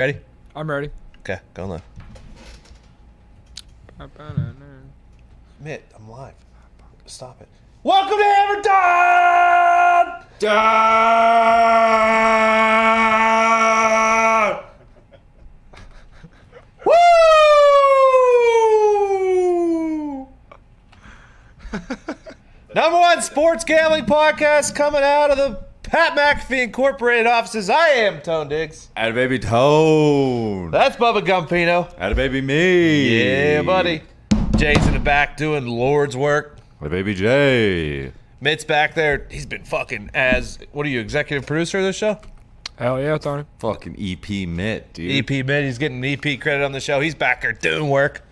Ready? I'm ready. Okay, go live. Mitt, I'm live. Stop it. Welcome to Hammer Dahn! Dahn! Woo! Number one sports gambling podcast coming out of the Pat McAfee Incorporated offices. I am Tone Diggs. Atta baby Tone. That's Bubba Gumpino. Atta baby me. Yeah, buddy. Jay's in the back doing Lord's work. Atta baby Jay. Mitt's back there. He's been fucking what are you, executive producer of this show? Hell yeah, Tony. Fucking EP Mitt, dude. EP Mitt. He's getting EP credit on the show. He's back there doing work.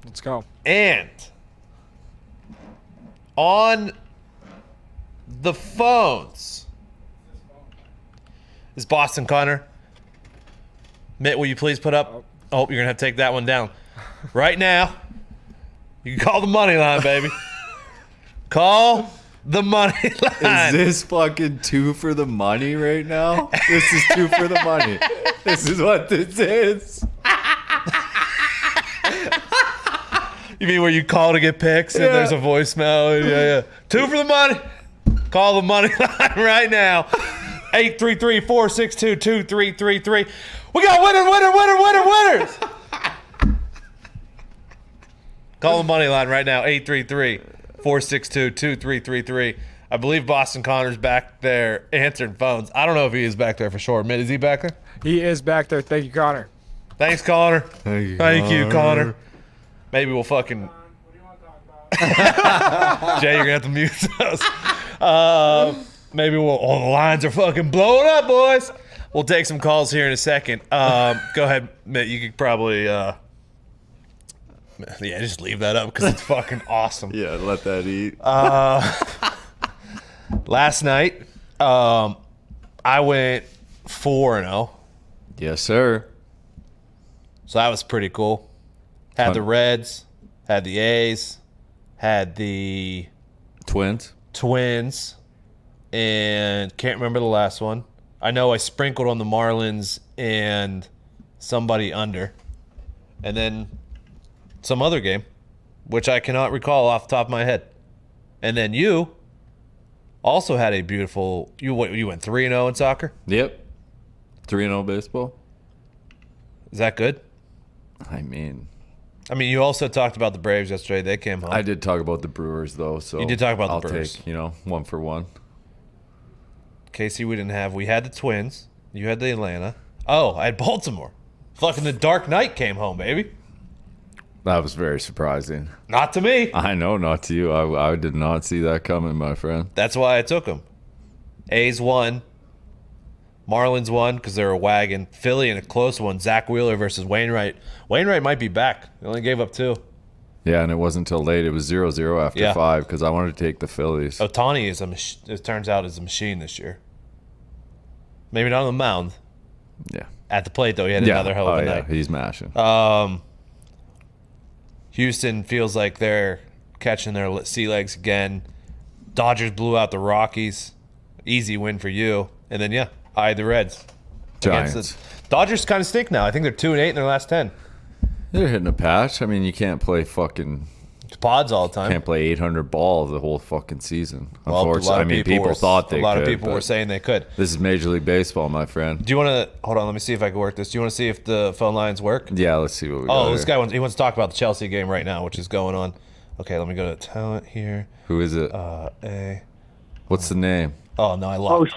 Let's go. And on the phones is Boston Connor. Mitt, will you please put up? Oh, you're going to have to take that one down. Right now, you can call the money line, baby. Call the money line. Is this fucking two for the money right now? This is two for the money. This is what this is. You mean where you call to get picks and there's a voicemail? Yeah. Two for the money. Call the money line right now. 833-462-2333. We got winners. Call the money line right now. 833-462-2333. I believe Boston Connor's back there answering phones. I don't know if he is back there for sure. Mitt, is he back there? He is back there. Thank you, Connor. Thanks, Connor. Thank you, Connor. Maybe we'll fucking... Jay, you're going to have to mute us. Maybe we'll... Oh, the lines are fucking blowing up, boys. We'll take some calls here in a second. Go ahead, Mitt. You could probably... just leave that up because it's fucking awesome. Yeah, let that eat. Last night, I went 4-0. Yes, sir. So that was pretty cool. Had the Reds, had the A's, had the Twins, and can't remember the last one. I know I sprinkled on the Marlins and somebody under. And then some other game, which I cannot recall off the top of my head. And then you also had a beautiful... You went 3-0 in soccer? Yep. 3-0 baseball. Is that good? I mean, you also talked about the Braves yesterday. They came home. I did talk about the Brewers, though. So You did talk about I'll the Brewers. take, one for one. Casey, we didn't have. We had the Twins. You had the Atlanta. Oh, I had Baltimore. Fucking the Dark Knight came home, baby. That was very surprising. Not to me. I know, not to you. I did not see that coming, my friend. That's why I took them. A's won. Marlins won because they're a wagon. Philly in a close one. Zach Wheeler versus Wainwright. Wainwright might be back. They only gave up 2. Yeah, and it wasn't until late. It was 0-0 after 5 because I wanted to take the Phillies. Ohtani it turns out, is a machine this year. Maybe not on the mound. Yeah. At the plate, though, he had another hell of a night. He's mashing. Houston feels like they're catching their sea legs again. Dodgers blew out the Rockies. Easy win for you. And then, I had the Reds. Giants. Dodgers kind of stink now. I think they're 2-8 in their last 10. They're hitting a patch. I mean, you can't play fucking... Pods all the time. Can't play 800 ball the whole fucking season. Well, Unfortunately, people thought they could. A lot of people were saying they could. This is Major League Baseball, my friend. Do you want to... Hold on, let me see if I can work this. Do you want to see if the phone lines work? Yeah, let's see what we got. Oh, this guy wants to talk about the Chelsea game right now, which is going on. Okay, let me go to talent here. Who is it? What's the name? Oh, no, I lost.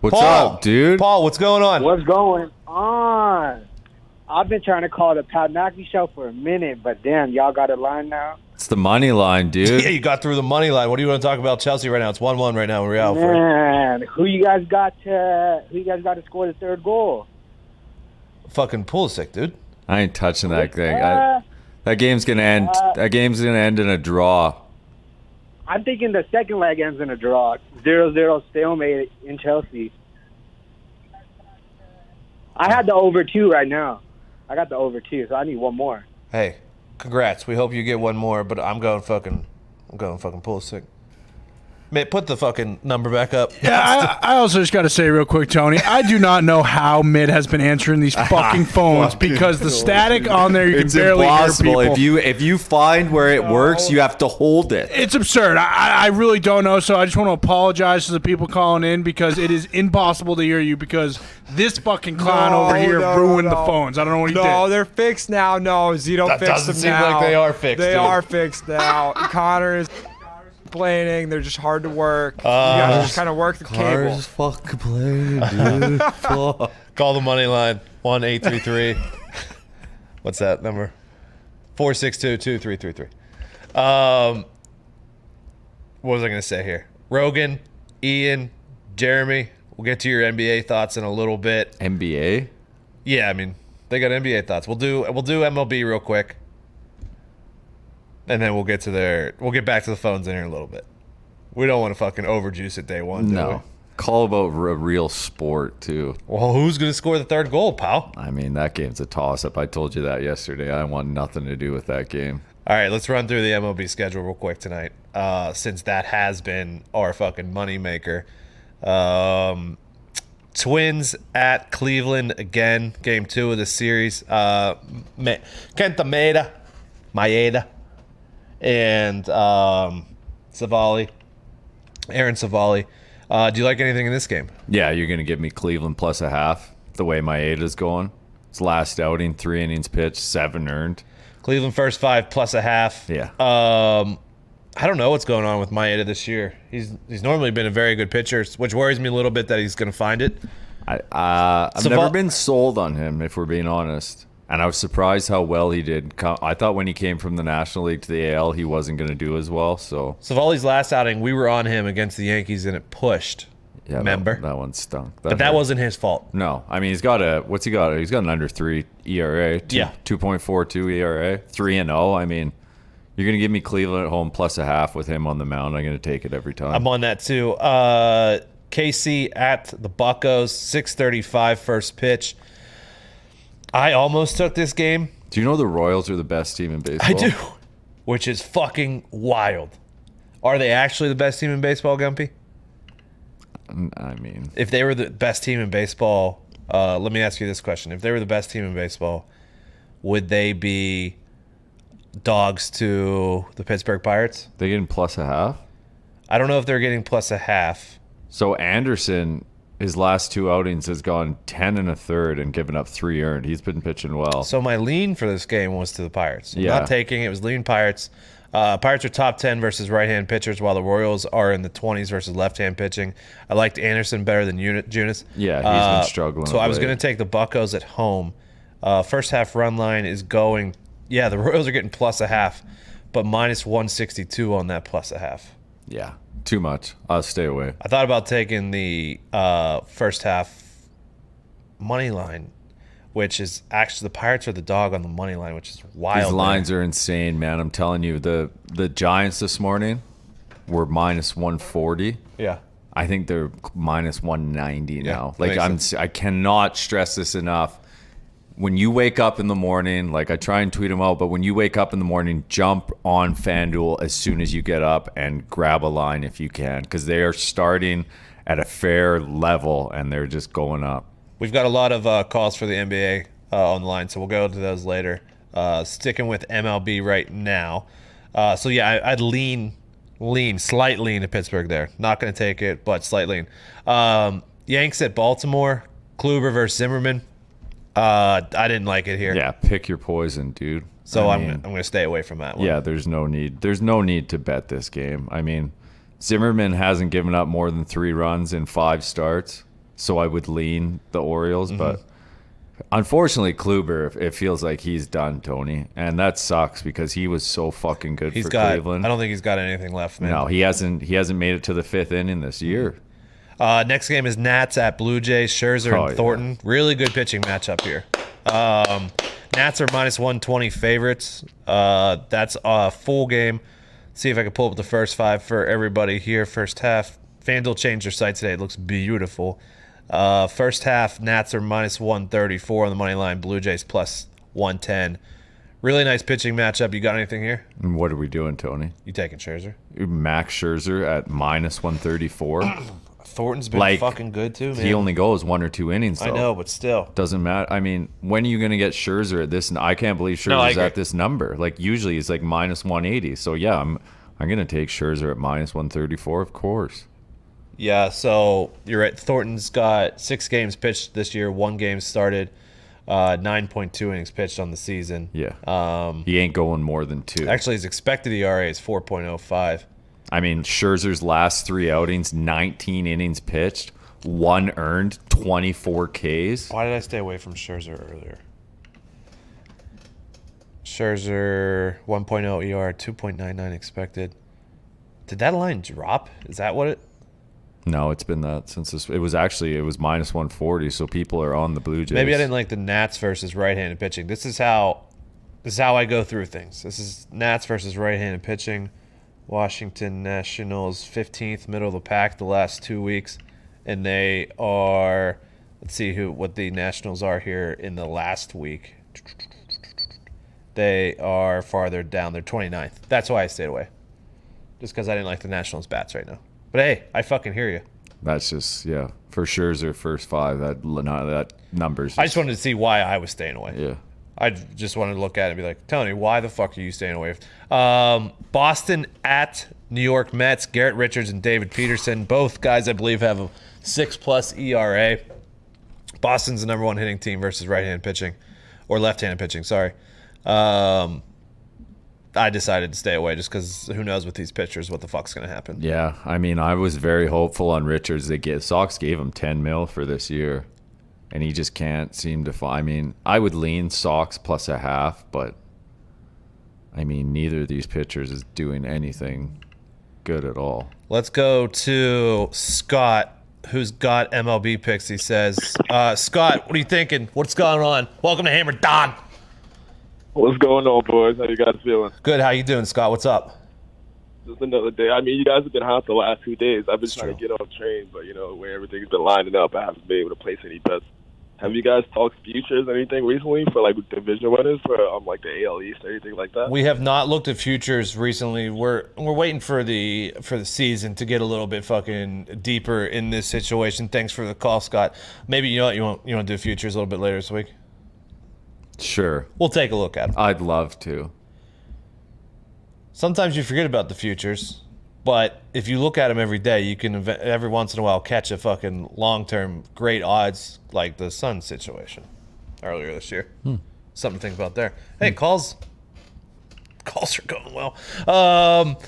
What's Paul, up, dude? Paul, what's going on? What's going on? I've been trying to call the Pat McAfee show for a minute, but damn, y'all got a line now? It's the money line, dude. Yeah, you got through the money line. What do you want to talk about Chelsea right now? It's 1-1 right now in Real. Man, who you guys got to score the third goal? Fucking Pulisic, dude. I ain't touching that thing. That game's gonna end. That game's gonna end in a draw. I'm thinking the second leg ends in a draw. 0-0 stalemate in Chelsea. I had the over 2 right now. I got the over 2, so I need one more. Hey, congrats. We hope you get one more, but I'm going fucking Pulisic. Mate, put the fucking number back up. Yeah, I also just got to say real quick, Tony, I do not know how Mid has been answering these fucking phones because the static on there, you can It's barely impossible. hear people. If you find where it works, you have to hold it. It's absurd. I really don't know, so I just want to apologize to the people calling in because it is impossible to hear you because this fucking clown over here ruined the phones. I don't know what he No, did. they're fixed now. No, Zito That fixed doesn't them seem now. like they are fixed, They dude. are fixed now. Connor's complaining. They're just hard to work. You gotta just kind of work the cable. Cars fucking playing, dude. Fuck. Call the money line 1-833. What's that number? 462-2333. What was I going to say here? Rogan, Ian, Jeremy. We'll get to your NBA thoughts in a little bit. NBA? Yeah, I mean, they got NBA thoughts. We'll do MLB real quick. And then we'll get back to the phones in here in a little bit. We don't want to fucking overjuice it day one, do No. we? Call about a real sport, too. Well, who's going to score the third goal, pal? I mean, that game's a toss-up. I told you that yesterday. I want nothing to do with that game. All right, let's run through the MLB schedule real quick tonight, since that has been our fucking moneymaker. Twins at Cleveland again, game 2 of the series. Kenta Maeda, and Savali, Aaron Savali. Do you like anything in this game? Yeah, you're going to give me Cleveland plus a half, the way Maeda's going. His last outing, 3 innings pitched, 7 earned. Cleveland first 5 plus a half. Yeah. I don't know what's going on with Maeda this year. He's normally been a very good pitcher, which worries me a little bit that he's going to find it. I've never been sold on him, if we're being honest. And I was surprised how well he did. I thought when he came from the National League to the AL, he wasn't going to do as well. So Savali's last outing, we were on him against the Yankees, and it pushed. yeah, Remember? that one stunk. But that hurt. wasn't his fault. No, I mean he's got an under 3 ERA. Yeah. 2.42 ERA, 3-0. I mean, you're gonna give me Cleveland at home plus a half with him on the mound. I'm gonna take it every time. I'm on that too. KC at the Buccos, 6:35 first pitch. I almost took this game. Do you know the Royals are the best team in baseball? I do, which is fucking wild. Are they actually the best team in baseball, Gumpy? I mean, If they were the best team in baseball, let me ask you this question. If they were the best team in baseball, would they be dogs to the Pittsburgh Pirates? they getting plus a half. I don't know if they're getting plus a half. So Anderson, his last 2 outings has gone 10 1/3 and given up 3 earned. He's been pitching well. So my lean for this game was to the Pirates. I'm Yeah. not taking it. It was lean Pirates. Pirates are top 10 versus right-hand pitchers, while the Royals are in the 20s versus left-hand pitching. I liked Anderson better than Junis. Yeah, he's been struggling So of I was late. going to take the Buccos at home. First half run line is going. Yeah, the Royals are getting plus a half, but minus 162 on that plus a half. Yeah, too much. I'll stay away. I thought about taking the first half money line, which is actually the Pirates are the dog on the money line, which is wild. These lines are insane, man. I'm telling you, the Giants this morning were minus 140. Yeah. I think they're minus 190 now. makes Like sense. I cannot stress this enough. When you wake up in the morning, like I try and tweet them out, but when you wake up in the morning, jump on FanDuel as soon as you get up and grab a line if you can, because they are starting at a fair level and they're just going up. We've got a lot of calls for the NBA on the line, so we'll go to those later. Sticking with MLB right now. So yeah, I'd slight lean to Pittsburgh there. Not going to take it, but slight lean. Yanks at Baltimore, Kluber versus Zimmerman. I didn't like it here. Yeah, pick your poison, dude. So I I'm mean, going to stay away from that one. Yeah, there's no need. There's no need to bet this game. I mean, Zimmerman hasn't given up more than 3 runs in 5 starts, so I would lean the Orioles. Mm-hmm. But unfortunately, Kluber, it feels like he's done, Tony, and that sucks because he was so fucking good for Cleveland. I don't think he's got anything left, man. No, he hasn't. He hasn't made it to the 5th inning this year. Next game is Nats at Blue Jays, Scherzer Oh, and yeah. Thornton. Really good pitching matchup here. Nats are minus 120 favorites. That's a full game. See if I can pull up the first 5 for everybody here. First half. FanDuel changed their site today. It looks beautiful. First half, Nats are minus 134 on the money line. Blue Jays plus 110. Really nice pitching matchup. You got anything here? And what are we doing, Tony? You taking Scherzer? Max Scherzer at minus 134. Thornton's been fucking good too, man. He only goes 1 or 2 innings, though. I know, but still. Doesn't matter. I mean, when are you going to get Scherzer at this? I can't believe Scherzer's at this number. Like, usually he's like minus 180. So, yeah, I'm going to take Scherzer at minus 134, of course. Yeah, so you're right. Thornton's got 6 games pitched this year, 1 game started, 9.2 innings pitched on the season. Yeah. He ain't going more than 2. Actually, his expected ERA is 4.05. I mean, Scherzer's last 3 outings, 19 innings pitched, 1 earned, 24 Ks. Why did I stay away from Scherzer earlier? Scherzer, 1.0 ER, 2.99 expected. Did that line drop? Is that what it... No, it's been that since this. It was minus 140, so people are on the Blue Jays. Maybe I didn't like the Nats versus right-handed pitching. This is how I go through things. This is Nats versus right-handed pitching. Washington Nationals 15th, middle of the pack the last 2 weeks, and they are. Let's see what the Nationals are here in the last week. They are farther down. They're 29th. That's why I stayed away. Just because I didn't like the Nationals bats right now. But hey, I fucking hear you. That's just, yeah. For Scherzer, first 5, that number's. I just wanted to see why I was staying away. Yeah. I just wanted to look at it and be like, Tony, why the fuck are you staying away? Boston at New York Mets. Garrett Richards and David Peterson. Both guys, I believe, have a 6+ ERA. Boston's the number 1 hitting team versus right-handed pitching. Or left-handed pitching, sorry. I decided to stay away just because who knows with these pitchers what the fuck's going to happen. Yeah, I mean, I was very hopeful on Richards. Sox gave him $10 million for this year, and he just can't seem to find. I mean, I would lean Sox plus a half, but I mean, neither of these pitchers is doing anything good at all. Let's go to Scott, who's got MLB picks. He says, Scott, what are you thinking? What's going on? Welcome to Hammer Dahn. What's going on, boys? How you guys feeling? Good. How you doing, Scott? What's up? Just another day. I mean, you guys have been hot the last 2 days. I've been trying to get on trains, but, where everything's been lining up, I haven't been able to place any bets. Have you guys talked futures or anything recently for, division winners for, the AL East or anything like that? We have not looked at futures recently. We're waiting for the season to get a little bit fucking deeper in this situation. Thanks for the call, Scott. Maybe, you want to do futures a little bit later this week? Sure. We'll take a look at them. I'd love to. Sometimes you forget about the futures, but if you look at them every day, you can every once in a while catch a fucking long-term great odds like the Sun situation earlier this year. Something to think about there. Hey, calls are going well.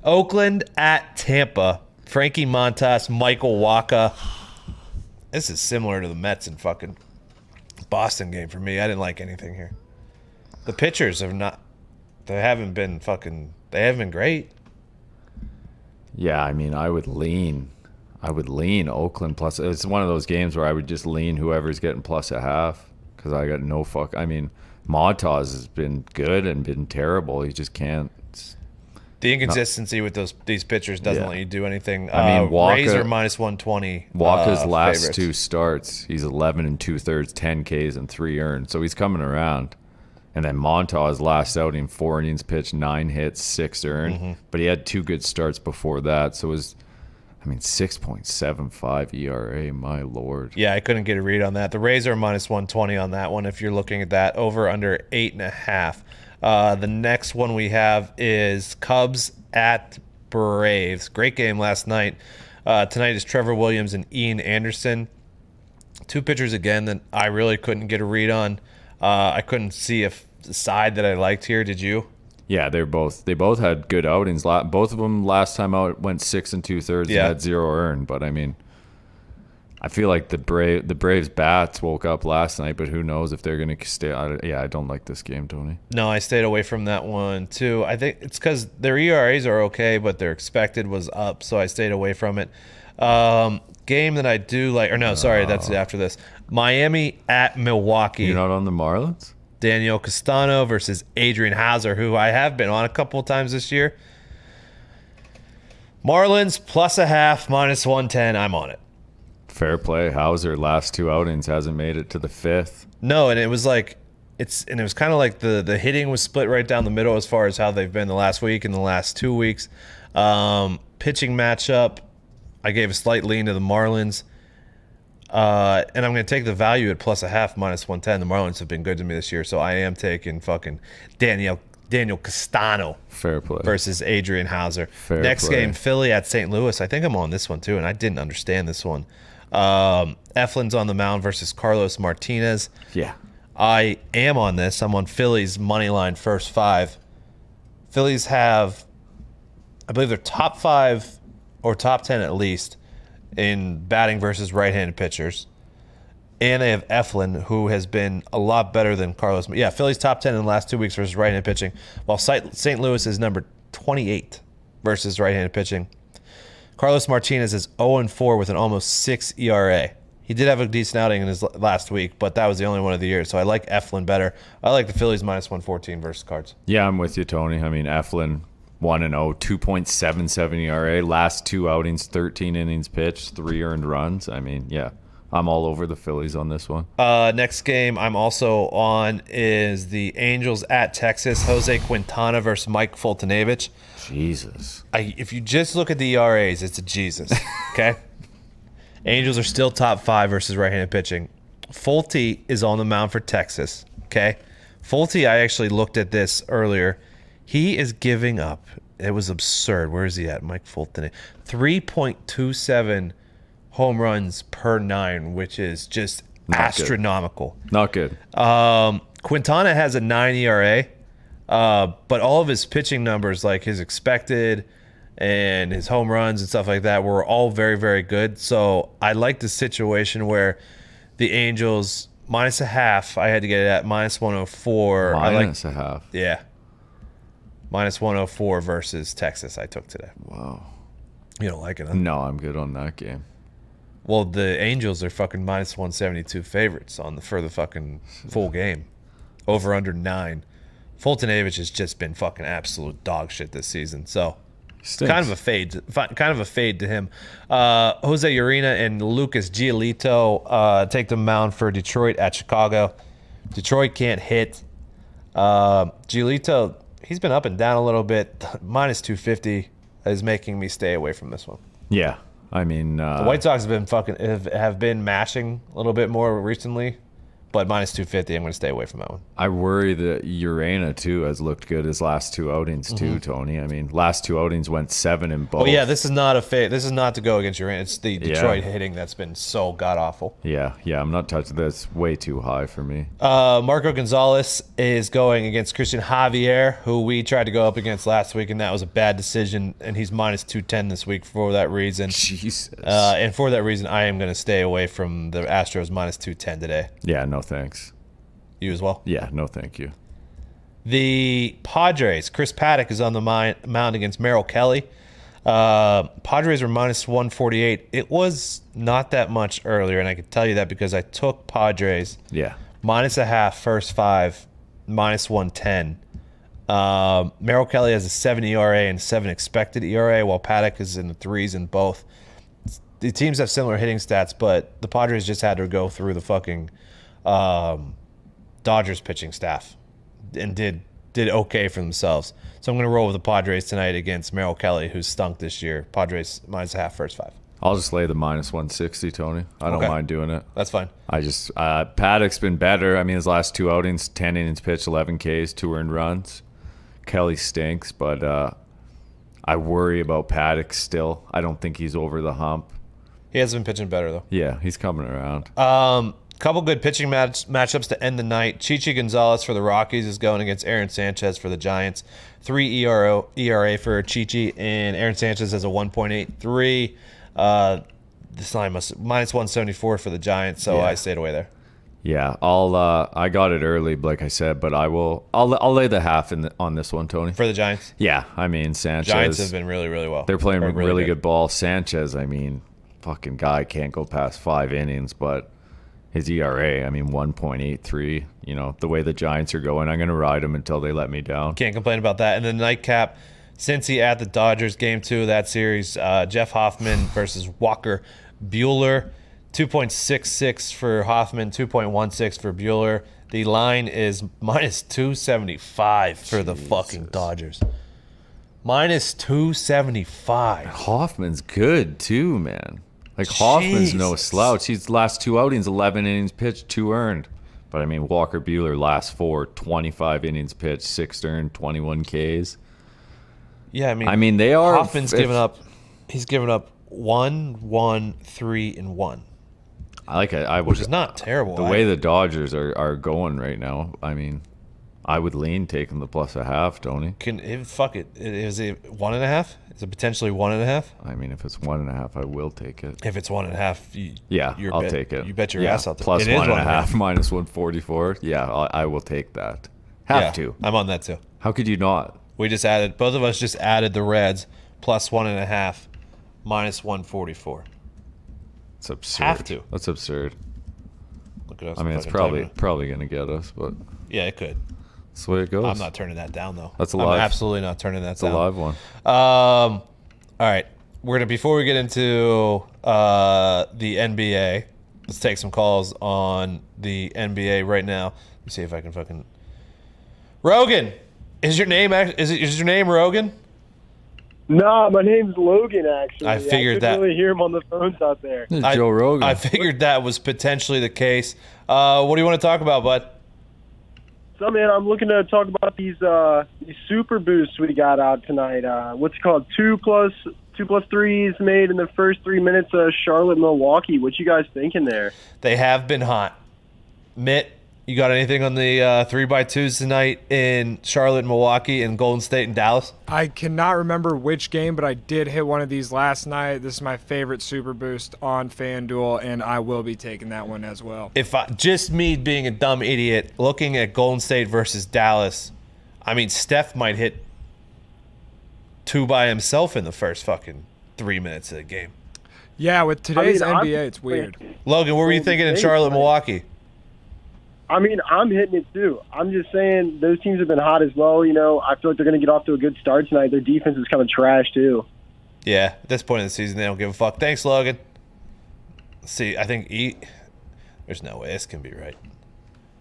Oakland at Tampa. Frankie Montas, Michael Wacha. This is similar to the Mets and fucking Boston game for me. I didn't like anything here. The pitchers they haven't been great. Yeah, I mean, I would lean Oakland plus. It's one of those games where I would just lean whoever's getting plus a half because I got no fuck. I mean, Montas has been good and been terrible. He just can't. The inconsistency with these pitchers doesn't let you do anything. I mean, Rays are minus 120. Wacha's last favorites. 2 starts, he's 11 2/3, 10 Ks and 3 earned. So he's coming around. And then Montas last outing, 4 innings pitched, 9 hits, 6 earned. But he had 2 good starts before that. So it was, 6.75 ERA, my lord. Yeah, I couldn't get a read on that. The Rays are minus 120 on that one if you're looking at that. Over under 8.5. The next one we have is Cubs at Braves. Great game last night. Tonight is Trevor Williams and Ian Anderson. 2 pitchers again that I really couldn't get a read on. I couldn't see a side that I liked here. Did you? Yeah, they both had good outings. Both of them last time out went 6 2/3 and had 0 earned. But I feel like the Braves bats woke up last night, but who knows if they're going to stay. I don't like this game, Tony. No, I stayed away from that one too. I think it's because their ERAs are okay, but their expected was up, so I stayed away from it. Game that I do like, or no, sorry, that's after this. Miami at Milwaukee. You're not on the Marlins? Daniel Castano versus Adrian Hauser, who I have been on a couple of times this year. Marlins plus a half, minus 110. I'm on it. Fair play. Hauser last 2 outings hasn't made it to the 5th. No, and it was like it was kind of like the hitting was split right down the middle as far as how they've been the last week and the last 2 weeks. Pitching matchup, I gave a slight lean to the Marlins. And I'm going to take the value at +0.5, -110. The Marlins have been good to me this year, so I am taking fucking Daniel Castano. Fair play. Versus Adrian Hauser. Fair Next play. game, Philly at St. Louis. I think I'm on this one too, and I didn't understand this one. Eflin's on the mound versus Carlos Martinez. Yeah. I am on this. I'm on Phillies money line first 5. Phillies have, I believe they're top 5 or top 10 at least in batting versus right-handed pitchers. And they have Eflin, who has been a lot better than Carlos. Yeah, Phillies top 10 in the last 2 weeks versus right-handed pitching, while St. Louis is number 28 versus right-handed pitching. Carlos Martinez is 0-4 with an almost 6 ERA. He did have a decent outing in his last week, but that was the only one of the year. So I like Eflin better. I like the Phillies -114 versus Cards. Yeah, I'm with you, Tony. I mean, Eflin 1-0, 2.77 ERA. Last 2 outings, 13 innings pitched, 3 earned runs. I mean, yeah, I'm all over the Phillies on this one. Next game I'm also on is the Angels at Texas. Jose Quintana versus Mike Fultonavich. Jesus. If you just look at the ERAs, it's a Jesus. Okay? Angels are still top 5 versus right-handed pitching. Fulte is on the mound for Texas. Okay? Fulte, I actually looked at this earlier. He is giving up. It was absurd. Where is he at? Mike Fulton. 3.27 home runs per 9, which is just Not astronomical. Good. Not good. Quintana has a 9 ERA, but all of his pitching numbers, like his expected and his home runs and stuff like that, were all very, very good. So I like the situation where the Angels -0.5, I had to get it at -104. -0.5. Yeah. -104 versus Texas I took today. Wow. You don't like it, huh? No, I'm good on that game. Well, the Angels are fucking -172 favorites for the fucking full game. Over under 9. Fultonavich has just been fucking absolute dog shit this season. So Stinks. kind of a fade to him. Jose Urena and Lucas Giolito take the mound for Detroit at Chicago. Detroit can't hit. Giolito, he's been up and down a little bit. -250 is making me stay away from this one. Yeah. I mean, The White Sox have been mashing a little bit more recently, but -250, I'm going to stay away from that one. I worry that Urena, too, has looked good his last 2 outings, too, Tony. I mean, last 2 outings went 7 in both. Oh yeah, this is not a fade. This is not to go against Urena. It's the Detroit hitting that's been so god awful. Yeah, I'm not touching this. Way too high for me. Marco Gonzalez is going against Christian Javier, who we tried to go up against last week, and that was a bad decision. And he's -210 this week for that reason. Jesus. And for that reason, I am going to stay away from the Astros -210 today. Yeah, no thanks. You as well? Yeah, no thank you. The Padres, Chris Paddock is on the mound against Merrill Kelly. Padres were -148. It was not that much earlier, and I can tell you that because I took Padres Yeah. -0.5 first 5, -110. Merrill Kelly has a 7 ERA and 7 expected ERA, while Paddock is in the 3s in both. The teams have similar hitting stats, but the Padres just had to go through the fucking Dodgers pitching staff and did okay for themselves. So I'm going to roll with the Padres tonight against Merrill Kelly, who's stunk this year. Padres -0.5 first 5. I'll just lay the -160, Tony. I don't Okay. mind doing it. That's fine. I just Paddock's been better. I mean, his last 2 outings, 10 innings pitched, 11 Ks, 2 earned runs. Kelly stinks, but I worry about Paddock still. I don't think he's over the hump. He has been pitching better, though. Yeah, he's coming around. Couple good pitching matchups to end the night. Chichi Gonzalez for the Rockies is going against Aaron Sanchez for the Giants. 3 ERA for Chichi, and Aaron Sanchez has a 1.83. This line must -174 for the Giants, so Yeah. I stayed away there. Yeah, I got it early, like I said, but I'll lay the half on this one, Tony. For the Giants, Yeah, I mean Sanchez. Giants have been really, really well. They're playing Or really good ball. Sanchez, I mean, fucking guy can't go past 5 innings, but his ERA, I mean, 1.83. You know, the way the Giants are going, I'm going to ride them until they let me down. Can't complain about that. And then nightcap, Cincy at the Dodgers, game 2 of that series. Jeff Hoffman versus Walker Buehler. 2.66 for Hoffman, 2.16 for Bueller. The line is minus 275 for the fucking Dodgers. Minus 275. Hoffman's good too, man. Like Hoffman's no Jesus. slouch. He's last 2 outings, 11 innings pitched, 2 earned. But I mean, Walker Bueller last 4, 25 innings pitched, 6 earned, 21 Ks. Yeah, I mean, they are. Hoffman's given up. He's given up 1, 3, and 1, I like it. which is not terrible. The way the Dodgers are going right now. I mean, I would lean taking the +0.5, Tony. Fuck it. Is it 1.5? Is it potentially 1.5? I mean, if it's 1.5, I will take it. If it's 1.5, I'll take it. You bet your ass out there. Plus It is 1.5, minus 144. Yeah, I will take that. Have to. I'm on that too. How could you not? Both of us just added the Reds plus 1.5, minus 144. It's absurd. Have to. That's absurd. Look at us. I mean, it's fucking probably going to get us, but yeah, it could. that's the way it goes. I'm not turning that down though. That's a I'm live- absolutely not turning that It's down. a live one. All right, we're gonna before we get into the NBA, let's take some calls on the NBA right now. Let me see if I can fucking. Rogan, is your name is your name Rogan? Nah, my name's Logan, actually. I figured I that- couldn't really hear him on the phones out there. This is Joe Rogan. I figured that was potentially the case. What do you want to talk about, bud? So, man, I'm looking to talk about these super boosts we got out tonight. What's it called? 2+3s made in the first 3 minutes of Charlotte, Milwaukee. What you guys thinking there? They have been hot. Mitt, you got anything on the 3x2s tonight in Charlotte, Milwaukee, and Golden State and Dallas? I cannot remember which game, but I did hit one of these last night. This is my favorite super boost on FanDuel, and I will be taking that one as well. Just me being a dumb idiot, looking at Golden State versus Dallas, I mean, Steph might hit 2 by himself in the first fucking 3 minutes of the game. Yeah, with today's I mean, NBA, it's weird. Logan, what were you thinking in Charlotte, Milwaukee? I mean, I'm hitting it too. I'm just saying those teams have been hot as well. You know, I feel like they're going to get off to a good start tonight. Their defense is kind of trash too. Yeah, at this point in the season, they don't give a fuck. Thanks, Logan. Let's see, I think there's no way this can be right.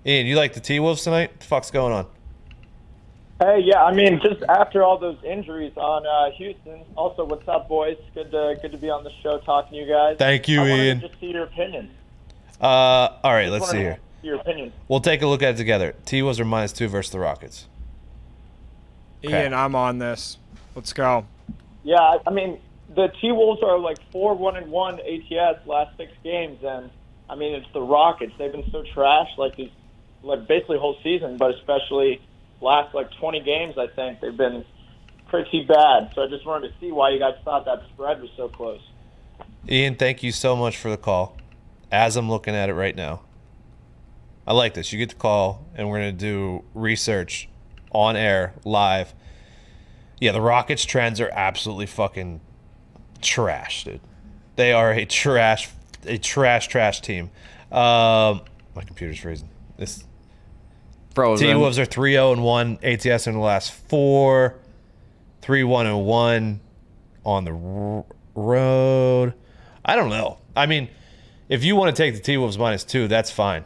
Ian, you like the T-Wolves tonight? What the fuck's going on? Hey, yeah, I mean, just after all those injuries on Houston. Also, what's up, boys? Good to be on the show talking to you guys. Thank you, I wanted Ian. to just see your opinion. All right, let's see here. Your opinion. We'll take a look at it together. T-Wolves are -2 versus the Rockets. Okay. Ian, I'm on this. Let's go. Yeah, I mean, the T-Wolves are like 4-1-1 ATS last 6 games, and I mean, it's the Rockets. They've been so trash, like basically whole season, but especially last 20 games. I think they've been pretty bad. So I just wanted to see why you guys thought that spread was so close. Ian, thank you so much for the call. As I'm looking at it right now, I like this. You get the call, and we're going to do research on air, live. Yeah, the Rockets' trends are absolutely fucking trash, dude. They are a trash team. My computer's freezing. This Frozen. T-Wolves are 3-0-1 ATS in the last 4, 3-1-1 on the road. I don't know. I mean, if you want to take the T-Wolves -2, that's fine.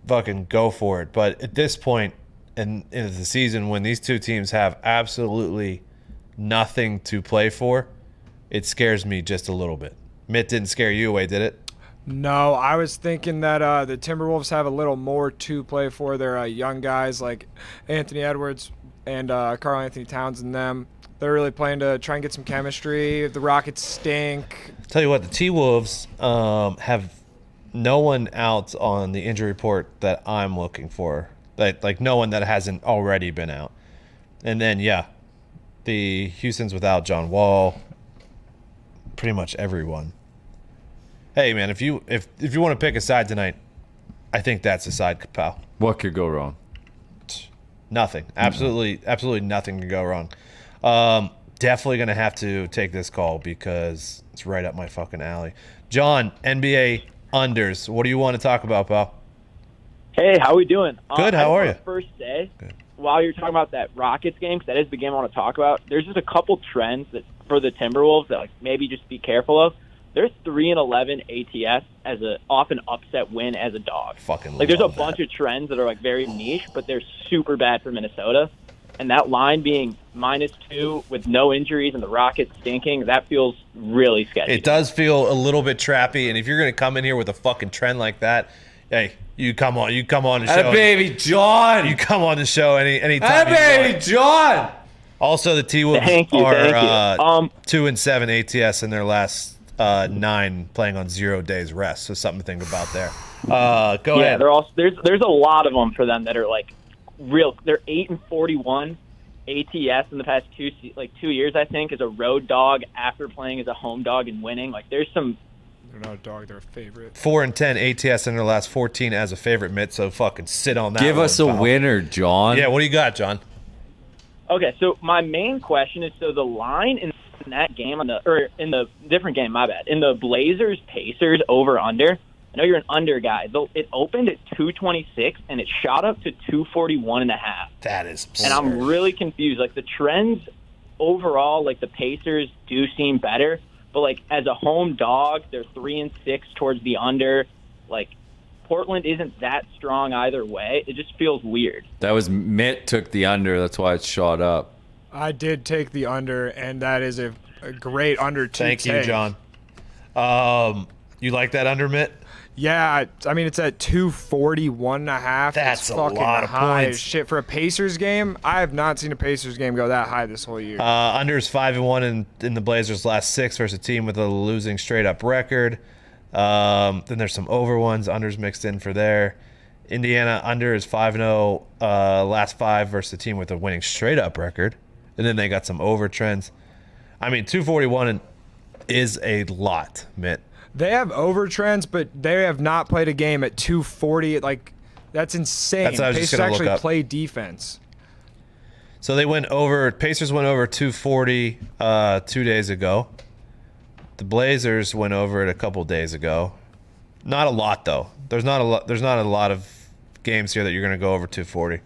Fucking go for it. But at this point in the season, when these two teams have absolutely nothing to play for, it scares me just a little bit. Mitt, didn't scare you away, did it? No, I was thinking that the Timberwolves have a little more to play for. They're young guys like Anthony Edwards and Karl Anthony Towns and them. They're really playing to try and get some chemistry. The Rockets stink. Tell you what, the T-Wolves have no one out on the injury report that I'm looking for. Like no one that hasn't already been out. And then, yeah, the Houston's without John Wall. Pretty much everyone. Hey, man, if you want to pick a side tonight, I think that's a side, pal. What could go wrong? Nothing. Absolutely nothing can go wrong. Definitely going to have to take this call because it's right up my fucking alley. John, NBA unders. What do you want to talk about, pal? Hey, how we doing? Good, how are you? First say, Good. while you're talking about that Rockets game, because that is the game I want to talk about, there's just a couple trends that for the Timberwolves that maybe just be careful of. they're 3-11 ATS as a off an upset win as a dog. Fucking like there's a love bunch that. of trends that are like very niche, but they're super bad for Minnesota. And that line being -2 with no injuries and the Rockets stinking, that feels really sketchy. It does feel a little bit trappy, and if you're going to come in here with a fucking trend like that, hey, you come on the show. Hey, baby John. You come on the show anytime. Hey, baby John. Also, the T-Wolves Thank you. are 2-7 ATS in their last 9, playing on 0 days rest. So something to think about there. Go ahead. They're all there's a lot of them for them that are like real. They're 8-41 ATS in the past 2 years, I think, as a road dog after playing as a home dog and winning. Like there's some. They're not a dog, they're a favorite. 4-10 ATS in their last 14 as a favorite, Mitt. So fucking sit on that. Give us a winner, John. Yeah, what do you got, John? Okay, so my main question is, so the line in that game in the different game, my bad, in the Blazers Pacers over under. I know you're an under guy. It opened at 226 and it shot up to 241.5. That is absurd. And I'm really confused. Like the trends overall, like the Pacers do seem better, but like as a home dog, they're 3-6 towards the under. Like Portland isn't that strong either way. It just feels weird. That was Mitt took the under. That's why it shot up. I did take the under, and that is a great under to Thank you, take. John. You like that under, Mitt? Yeah, I mean, it's at 241.5. That's it's a fucking lot of high points. as shit. For a Pacers game, I have not seen a Pacers game go that high this whole year. Under is 5-1 in the Blazers' last 6 versus a team with a losing straight-up record. Then there's some over ones, unders mixed in for there. Indiana under is 5-0 last 5 versus a team with a winning straight-up record. And then they got some over trends. I mean, 241 is a lot, Mitt. They have over trends, but they have not played a game at 240. Like, that's insane. That's what I was just Pacers gonna look actually up. play defense. So they went over. Pacers went over 240 2 days ago. The Blazers went over it a couple days ago. Not a lot though. There's not a lot of games here that you're going to go over 240.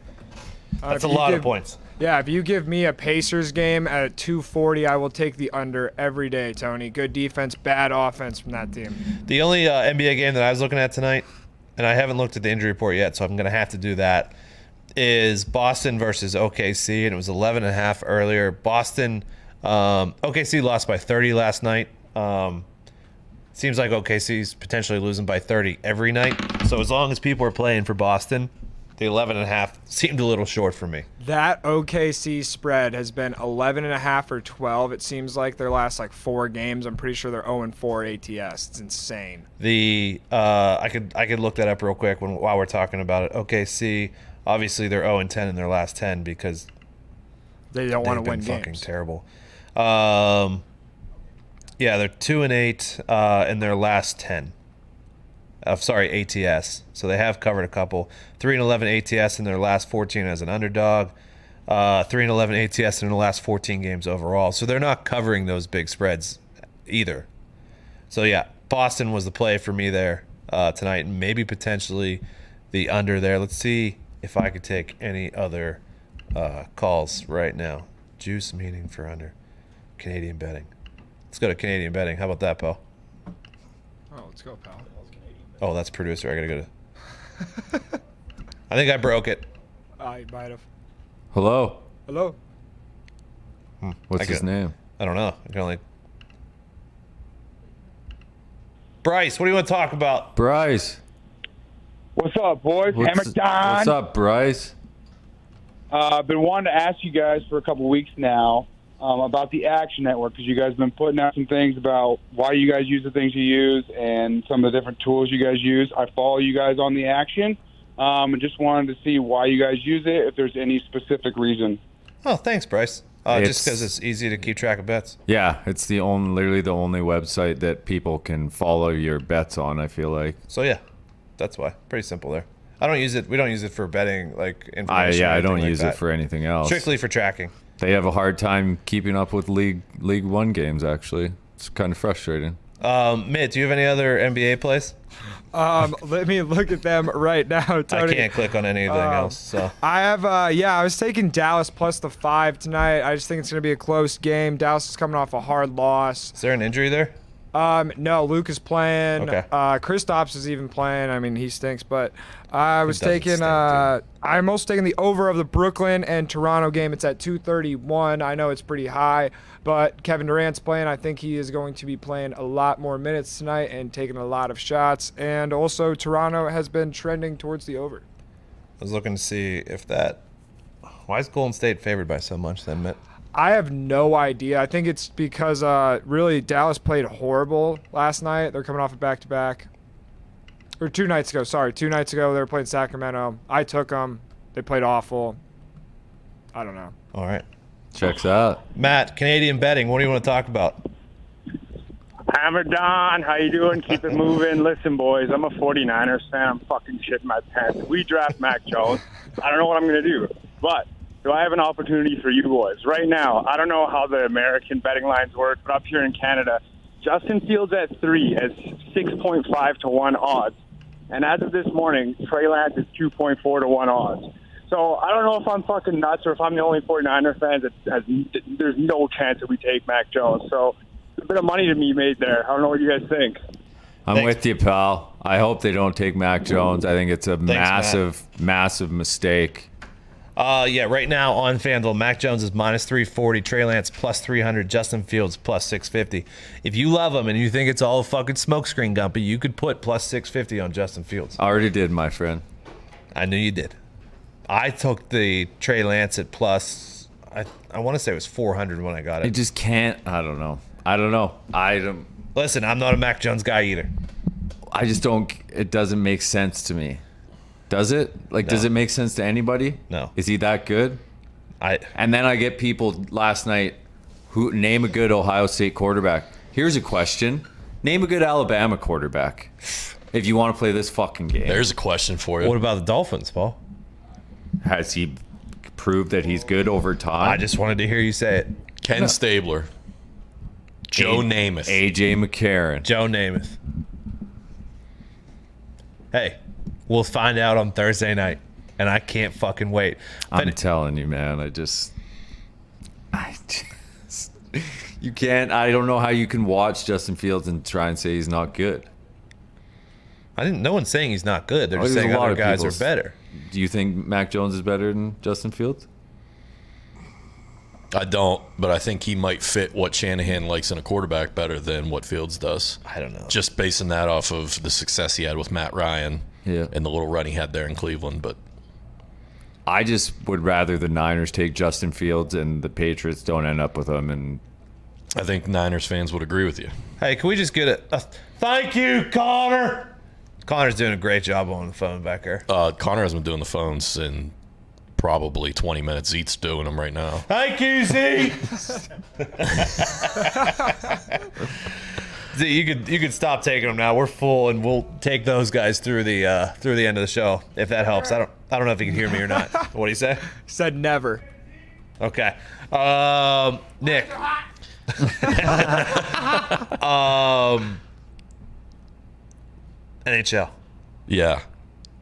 That's a lot of points. Yeah, if you give me a Pacers game at 240, I will take the under every day, Tony. Good defense, bad offense from that team. The only NBA game that I was looking at tonight, and I haven't looked at the injury report yet, so I'm going to have to do that, is Boston versus OKC, and it was 11.5 earlier. Boston, OKC lost by 30 last night. Seems like OKC's potentially losing by 30 every night. So as long as people are playing for Boston, the 11.5 seemed a little short for me. That OKC spread has been 11.5 or 12. It seems like their last 4 games. I'm pretty sure they're 0-4 ATS. It's insane. I could look that up real quick while we're talking about it. OKC, obviously they're 0-10 in their last 10 because they don't want to win fucking games. Terrible. Yeah, they're 2-8 in their last 10. ATS. So they have covered a couple. 3-11 ATS in their last 14 as an underdog. 3-11 ATS in the last 14 games overall. So they're not covering those big spreads either. So yeah, Boston was the play for me there tonight, and maybe potentially the under there. Let's see if I could take any other calls right now. Juice meaning for under. Canadian betting. Let's go to Canadian betting. How about that, pal? Oh, let's go, pal. Oh, that's producer. I gotta go to. I think I broke it. I might have. Hello. Hello. What's his name? I don't know. I can only. Bryce, what do you want to talk about? Bryce. What's up, boys? Hammer Dahn. What's up, Bryce? I've been wanting to ask you guys for a couple weeks now about the Action Network, because you guys have been putting out some things about why you guys use the things you use and some of the different tools you guys use. I follow you guys on the Action and just wanted to see why you guys use it, if there's any specific reason. Oh, thanks, Bryce. Just because it's easy to keep track of bets. Yeah, it's literally the only website that people can follow your bets on, I feel like. So yeah, that's why. Pretty simple there. I don't use it. We don't use it for betting, information. I don't use it for anything else. Strictly for tracking. They have a hard time keeping up with League One games, actually. It's kind of frustrating. Mitt, do you have any other NBA plays? Let me look at them right now, Tony. I can't click on anything else. So I have, I was taking Dallas plus the 5 tonight. I just think it's going to be a close game. Dallas is coming off a hard loss. Is there an injury there? No, Luke is playing. Okay. Kristaps is even playing. I mean, he stinks, but I was doesn't taking. stink, I'm also taking the over of the Brooklyn and Toronto game. It's at 231. I know it's pretty high, but Kevin Durant's playing. I think he is going to be playing a lot more minutes tonight and taking a lot of shots. And also, Toronto has been trending towards the over. I was looking to see if that. Why is Golden State favored by so much then, Mitt? I have no idea. I think it's because really Dallas played horrible last night. They're coming off a back-to-back. Or 2 nights ago. Sorry, 2 nights ago they were playing Sacramento. I took them. They played awful. I don't know. All right. Checks out. Matt, Canadian betting. What do you want to talk about? Hammer Dahn, how you doing? Keep it moving. Listen, boys, I'm a 49ers fan. I'm fucking shitting my pants. We draft Mac Jones. I don't know what I'm going to do, but do I have an opportunity for you boys? Right now, I don't know how the American betting lines work, but up here in Canada, Justin Fields at 3 has 6.5 to 1 odds. And as of this morning, Trey Lance is 2.4 to 1 odds. So I don't know if I'm fucking nuts or if I'm the only 49er fan there's no chance that we take Mac Jones. So there's a bit of money to be made there. I don't know what you guys think. I'm with you, pal. I hope they don't take Mac Jones. I think it's a Matt. massive mistake. Yeah, right now on FanDuel, Mac Jones is minus 340, Trey Lance plus 300, Justin Fields plus 650. If you love him and you think it's all a fucking smokescreen, Gumpy, you could put plus 650 on Justin Fields. I already did, my friend. I knew you did. I took the Trey Lance at plus, I want to say it was 400 when I got It it. just can't. I don't know. Listen, I'm not a Mac Jones guy either. I just don't. It doesn't make sense to me. Does it? Like, does No. it make sense to anybody? No. Is he that good? I And then I get people last night who name a good Ohio State quarterback. Here's a question: name a good Alabama quarterback. If you want to play this fucking game, There's a question for you. What about the Dolphins, Paul? has he proved that he's good over time? I just wanted to hear you say it. Ken Stabler. Joe Namath. AJ McCarron. Joe Namath. Hey, we'll find out on Thursday night, and I can't fucking wait. I'm telling you, man. You can't. I don't know how you can watch Justin Fields and try and say he's not good. No one's saying he's not good. They're Oh, just there's saying a lot other of guys are people's- better. Do you think Mac Jones is better than Justin Fields? I don't, but I think he might fit what Shanahan likes in a quarterback better than what Fields does. I don't know. Just basing that off of the success he had with Matt Ryan and the little run he had there in Cleveland. But I just would rather the Niners take Justin Fields and the Patriots don't end up with him. And I think Niners fans would agree with you. Hey, can we just get a thank you, Connor? Connor's doing a great job on the phone back there. Connor has been doing the phones in probably 20 minutes. Zeke's doing them right now. Thank you, Z. Z, you could stop taking them now. We're full, and we'll take those guys through the end of the show if that helps. I don't know if you can hear me or not. What do you say? Said never. Okay, Nick. NHL. Yeah.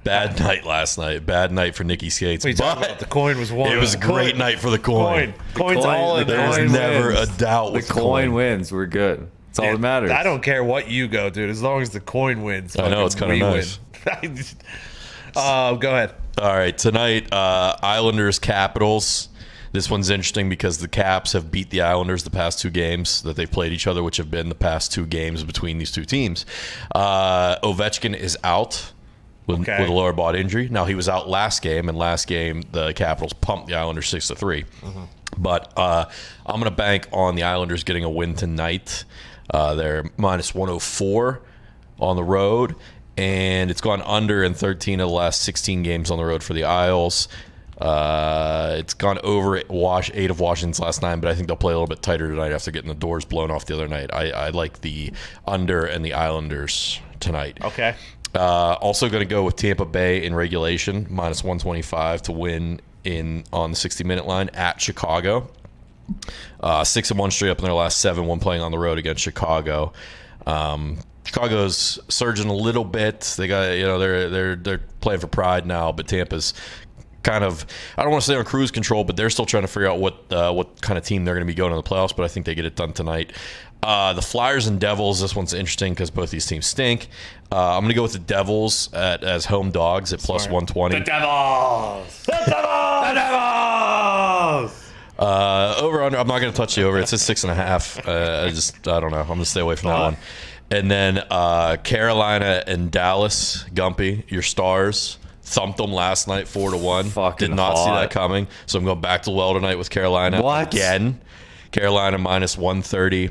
Bad night last night. Bad night for Nicky Skates. We talked about the coin was won. It was a great night for the coin. Coin's all in. There's Coin never wins. a doubt the with coin wins. We're good. That's all that matters. I don't care what you go, dude. As long as the coin wins. I know, it's fucking kinda we nice. win. Go ahead. All right, tonight, Islanders Capitals. This one's interesting because the Caps have beat the Islanders the past 2 games that they've played each other, which have been the past 2 games between these 2 teams. Ovechkin is out with a lower body injury. Now, he was out last game, and last game the Capitals pumped the Islanders 6-3. But I'm going to bank on the Islanders getting a win tonight. They're minus 104 on the road, and it's gone under in 13 of the last 16 games on the road for the Isles. It's gone over 8 of Washington's last 9, but I think they'll play a little bit tighter tonight after getting the doors blown off the other night. I like the under and the Islanders tonight. Okay. Also going to go with Tampa Bay in regulation, minus 125 to win on the 60-minute line at Chicago. 6-1 straight up in their last 7 when playing on the road against Chicago. Chicago's surging a little bit. They got they're playing for pride now, but Tampa's kind of, I don't want to say on cruise control, but they're still trying to figure out what kind of team they're going to be going to the playoffs, but I think they get it done tonight. The Flyers and Devils. This one's interesting because both these teams stink. I'm going to go with the Devils as home dogs at plus 120. The Devils! The Devils! The Devils! Over under. I'm not going to touch the over. It's at 6.5. I don't know. I'm going to stay away from that one. And then Carolina and Dallas. Gumpy, your Stars thumped them last night 4-1. Fucking Did not see hot. that coming. So I'm going back to the well tonight with Carolina again. Carolina minus 130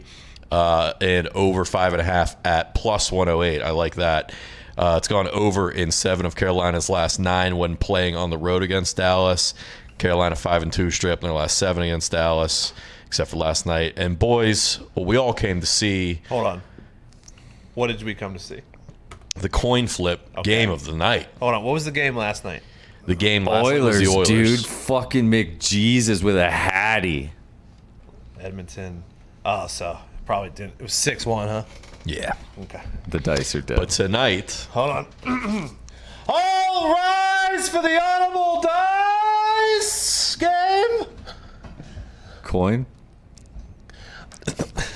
and over 5.5 at plus 108. I like that. It's gone over in 7 of Carolina's last 9 when playing on the road against Dallas. Carolina 5-2 strip in their last 7 against Dallas, except for last night. And boys, what we all came to see. Hold on. What did we come to see? The coin flip game of the night. Hold on. What was the game last night? The game last night Oilers, was the Oilers. dude. Fucking McJesus with a hattie. Edmonton. Oh, so probably didn't. It was 6-1, huh? Yeah. Okay. The dice are dead. But tonight, Hold on. All rise for the Audible Dice game. Coin?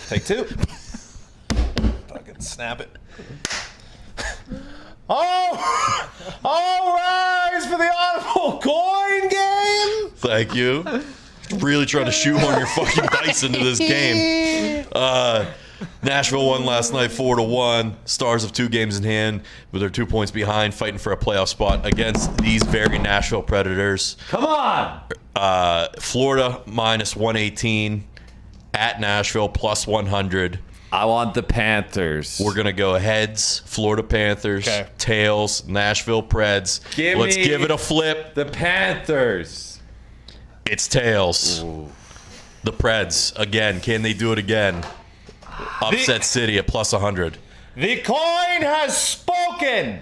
Take 2. Fucking snap it. All rise for the Audible coin game. thank you. Really trying to shoehorn your fucking dice into this game. Nashville won last night 4-1. Stars have 2 games in hand, but they're 2 points behind, fighting for a playoff spot against these very Nashville Predators. Come on! Florida minus 118 at Nashville plus 100. I want the Panthers. We're gonna go heads, Florida Panthers, Okay. tails, Nashville Preds. Let's give it a flip. The Panthers. It's tails. The Preds again. Can they do it again? Upset City at plus 100. The coin has spoken.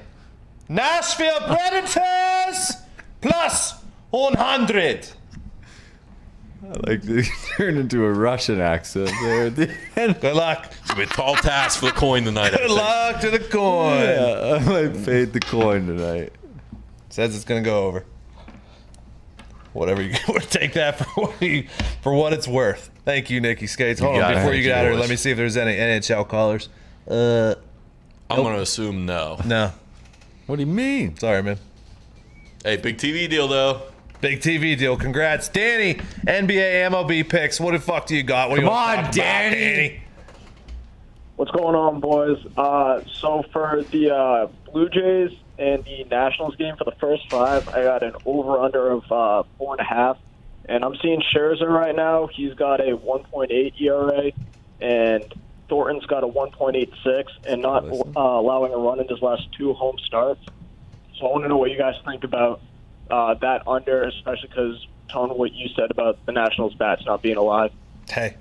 Nashville Predators plus 100. Like they turned into a Russian accent there at the end. Good luck. It's gonna be a tall task for the coin tonight. I Good think. luck to the coin. Yeah, I might fade the coin tonight. Says it's gonna go over. Whatever you take that for what it's worth. Thank you, Nikki Skates. Hold on, got it. before you get out of here, Boys. let me see if there's any NHL callers. I'm gonna assume no. No, What do you mean? sorry, man. Hey, big TV deal though. Big TV deal. Congrats, Danny. NBA MLB picks. What the fuck do you got? What do you Come wanna on, talk about, Danny. What's going on, boys? So for the Blue Jays and the Nationals game for the first 5, I got an over/under of 4.5, and I'm seeing Scherzer right now. He's got a 1.8 ERA, and Thornton's got a 1.86, and not allowing a run in his last 2 home starts. So I want to know what you guys think about that under, especially because, Tone, what you said about the Nationals bats not being alive. Hey,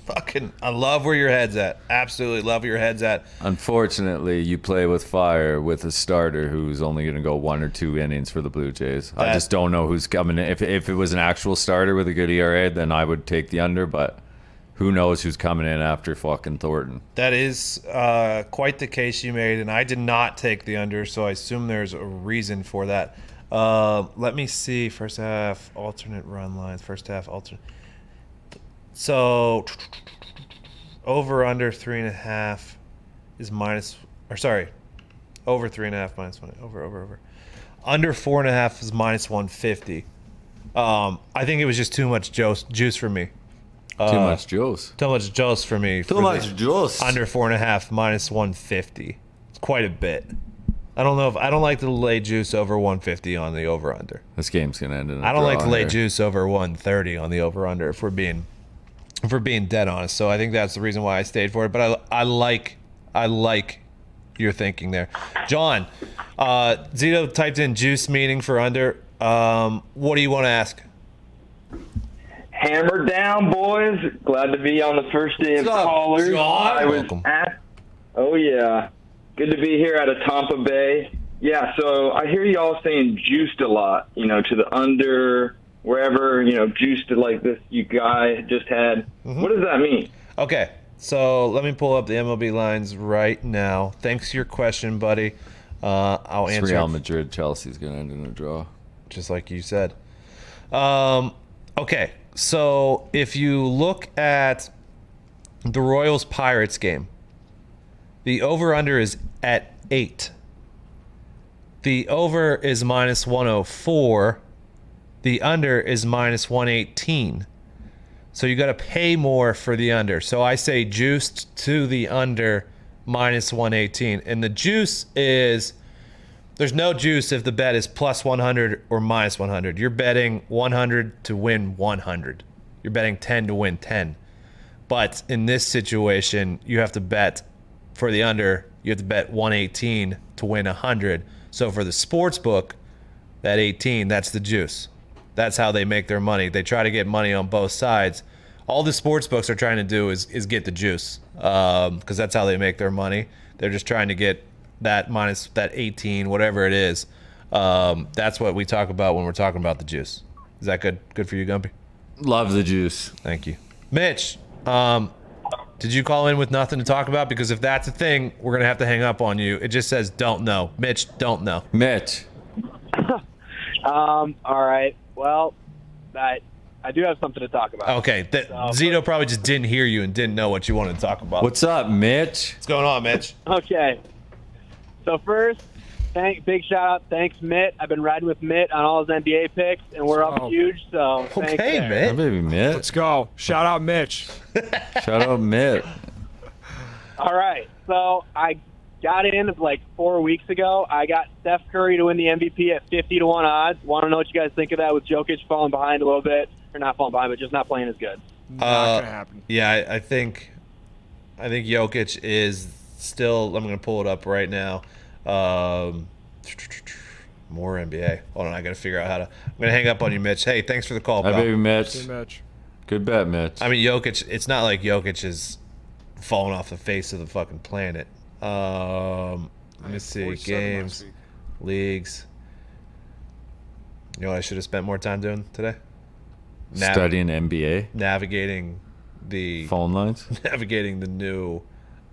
fucking, I love where your head's at. Absolutely love where your head's at. Unfortunately, you play with fire with a starter who's only going to go 1 or 2 innings for the Blue Jays. I just don't know who's coming in. If it was an actual starter with a good ERA, then I would take the under, but who knows who's coming in after fucking Thornton. That is quite the case you made, and I did not take the under, so I assume there's a reason for that. Let me see. First half, alternate run lines. First half, alternate. So, over under 3.5 is minus, or sorry, over 3.5 minus 1. Over. Under 4.5 is minus 150. I think it was just too much juice for me. Too much juice. Too much juice for me. Too much juice. Under 4.5 minus 150. It's quite a bit. I don't like to lay juice over 150 on the over under. This game's gonna end in a I don't like draw to lay here. juice over 130 on the over under if we're being dead honest. So I think that's the reason why I stayed for it. But I like your thinking there, John. Zito typed in juice meaning for under. What do you want to ask? Hammer Down, boys. Glad to be on the first day of What's up, callers. John? I was Welcome. oh, yeah. Good to be here out of Tampa Bay. Yeah, so I hear y'all saying juiced a lot, to the under, wherever, juiced like this you guy just had. Mm-hmm. What does that mean? Okay, so let me pull up the MLB lines right now. Thanks for your question, buddy. I'll It's answer Real it Madrid. Chelsea's gonna end in a draw. just like you said. Okay, so if you look at the Royals Pirates game. The over-under is at 8. The over is minus 104. The under is minus 118. So you got to pay more for the under. So I say juiced to the under minus 118. And the juice is, there's no juice if the bet is plus 100 or minus 100. You're betting 100 to win 100. You're betting 10 to win 10. But in this situation, you have to bet for the under, you have to bet 118 to win 100. So for the sports book, that 18, that's the juice. That's how they make their money. They try to get money on both sides. All the sports books are trying to do is get the juice, because that's how they make their money. They're just trying to get that minus that 18, whatever it is. That's what we talk about when we're talking about the juice. Is that good? Good for you, Gumpy? Love the juice. Thank you. Mitch, did you call in with nothing to talk about? Because if that's a thing, we're going to have to hang up on you. It just says don't know. Mitch, don't know. Mitch. All right. Well, I do have something to talk about. Okay. Zito probably just didn't hear you and didn't know what you wanted to talk about. What's up, Mitch? What's going on, Mitch? Okay. So first, big shout out. Thanks, Mitt. I've been riding with Mitt on all his NBA picks, and we're up huge. So thanks. Okay, there. Mitt. Oh, baby, Mitt. Let's go. Shout out Mitch. Shout out, Mitt. All right. So I got in like 4 weeks ago. I got Steph Curry to win the MVP at 50-1 odds. Want to know what you guys think of that with Jokic falling behind a little bit, or not falling behind, but just not playing as good. Not gonna happen. Yeah, I think Jokic is still. I'm going to pull it up right now. More NBA. Hold on, I got to figure out how to. I'm going to hang up on you, Mitch. Hey, thanks for the call, Hi, pal. baby, Mitch. Good match. Good bet, Mitch. I mean, Jokic. It's not like Jokic is falling off the face of the fucking planet. Let me see. 47 Games, last week. leagues. You know what I should have spent more time doing today? Studying NBA. Navigating the Phone lines. navigating the new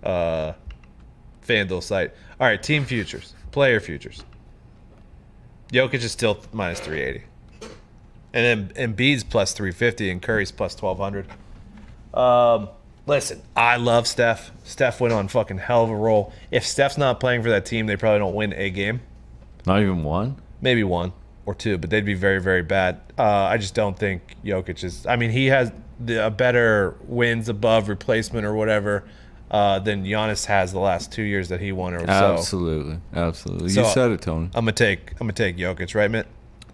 FanDuel site. All right, team futures, player futures. Jokic is still minus 380, and then Embiid's plus 350, and Curry's plus 1200. Listen, I love Steph. Steph went on fucking hell of a roll. If Steph's not playing for that team, they probably don't win a game. Not even one? Maybe one or two, but they'd be very, very bad. I just don't think Jokic is. I mean, he has a better wins above replacement or whatever than Giannis has the last 2 years that he won. Or Absolutely, absolutely. So you said it, Tony. I'm gonna take Jokic, right, Mitt?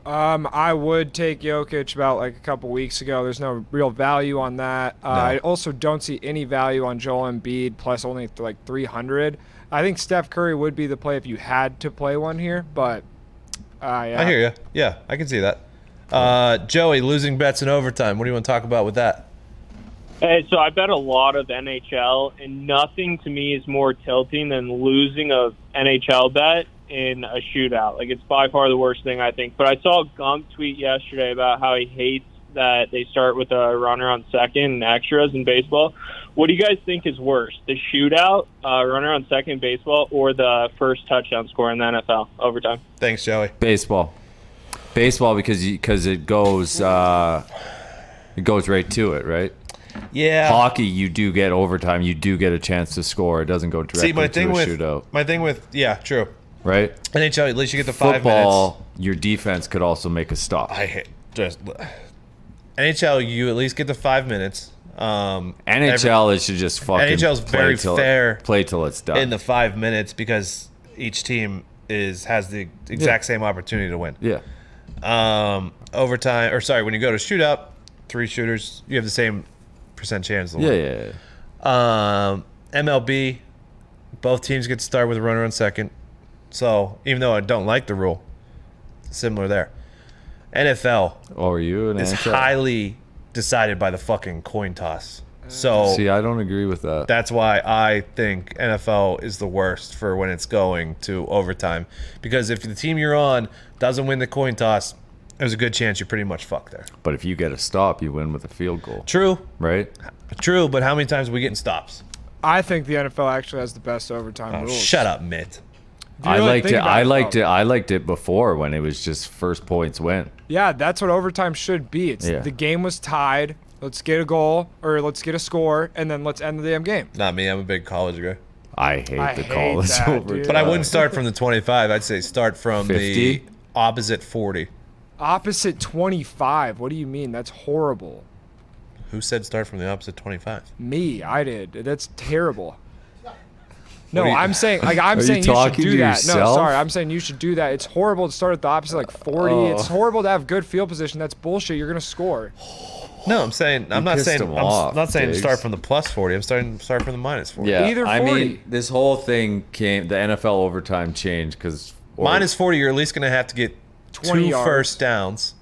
I would take Jokic about like a couple weeks ago. There's no real value on that. I also don't see any value on Joel Embiid plus only like 300. I think Steph Curry would be the play if you had to play one here, but yeah. I hear you. Yeah, I can see that. Joey, losing bets in overtime. What do you want to talk about with that? Hey, so I bet a lot of NHL, and nothing to me is more tilting than losing a NHL bet in a shootout. Like, it's by far the worst thing, I think. But I saw Gump tweet yesterday about how he hates that they start with a runner on second and extras in baseball. What do you guys think is worse, the shootout, runner on second in baseball, or the first touchdown score in the NFL overtime? Thanks, Joey. Baseball because it goes right to it, right? Yeah. Hockey, you do get overtime. You do get a chance to score. It doesn't go directly to a shootout. My thing with true. Right? NHL, at least you get the 5 Football, minutes. your defense could also make a stop. I hate just NHL. You at least get the 5 minutes. NHL is should just fucking NHL's very fair. Play till it's done in the 5 minutes because each team has the exact same opportunity to win. Yeah. Overtime, or sorry, when you go to shootout, 3 shooters, you have the same percent chance to win. Yeah. MLB, both teams get to start with a runner on second. So even though I don't like the rule, similar there. NFL. Oh, are you an is NHL? highly decided by the fucking coin toss. So see, I don't agree with that. That's why I think NFL is the worst for when it's going to overtime. Because if the team you're on doesn't win the coin toss, there's a good chance you're pretty much fucked there. But if you get a stop, you win with a field goal. True. Right? True, but how many times are we getting stops? I think the NFL actually has the best overtime rules. Shut up, Mitt. I liked it before when it was just first points win. Yeah, that's what overtime should be. It's the game was tied. Let's get a goal or let's get a score, and then let's end the damn game. Not me. I'm a big college guy. I hate the college that, overtime. dude. But I wouldn't start from the 25. I'd say start from 50? the opposite 40. Opposite 25. What do you mean? That's horrible. Who said start from the opposite 25? Me, I did. That's terrible. No, What are you- I'm saying I'm Are you saying you should talking do to that. No, yourself? sorry, I'm saying you should do that. It's horrible to start at the opposite like 40. It's horrible to have good field position. That's bullshit. You're gonna score. No, I'm not pissed saying him off, not saying Diggs. start from the plus 40. I'm start from the minus 40. Yeah, Either I 40. mean, this whole thing came. The NFL overtime changed because Minus 40, you're at least going to have to get 20 two yards. first downs.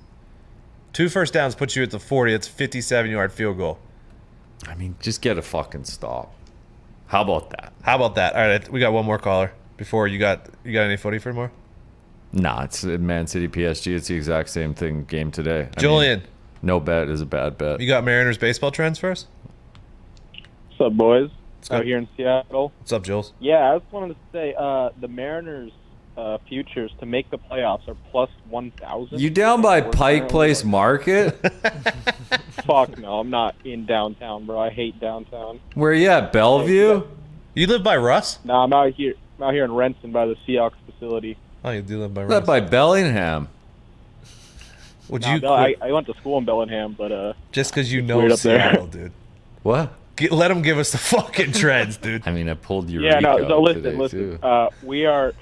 2 first downs puts you at the 40. It's a 57-yard field goal. I mean, just get a fucking stop. How about that? How about that? All right, we got one more caller. Before you got any footy for more? Nah, it's Man City PSG. It's the exact same thing. Game today. I Julian, mean, no bet is a bad bet. you got Mariners baseball trends for us? What's up, boys? go. Out here in Seattle. What's up, Jules? Yeah, I just wanted to say the Mariners' futures to make the playoffs are plus 1,000. You down by We're Pike currently Place like- Market? Fuck no, I'm not in downtown, bro. I hate downtown. Where you at, Bellevue? You live by Russ? No, I'm out here in Renton by the Seahawks facility. Oh, you do live by Is Russ. that by Bellingham? Would Nah, you I went to school in Bellingham, but just because you it's know weird up there. Seattle, dude? What? Let them give us the fucking trends, dude. I mean, I pulled Eureka yeah, no. So today, listen. too. We are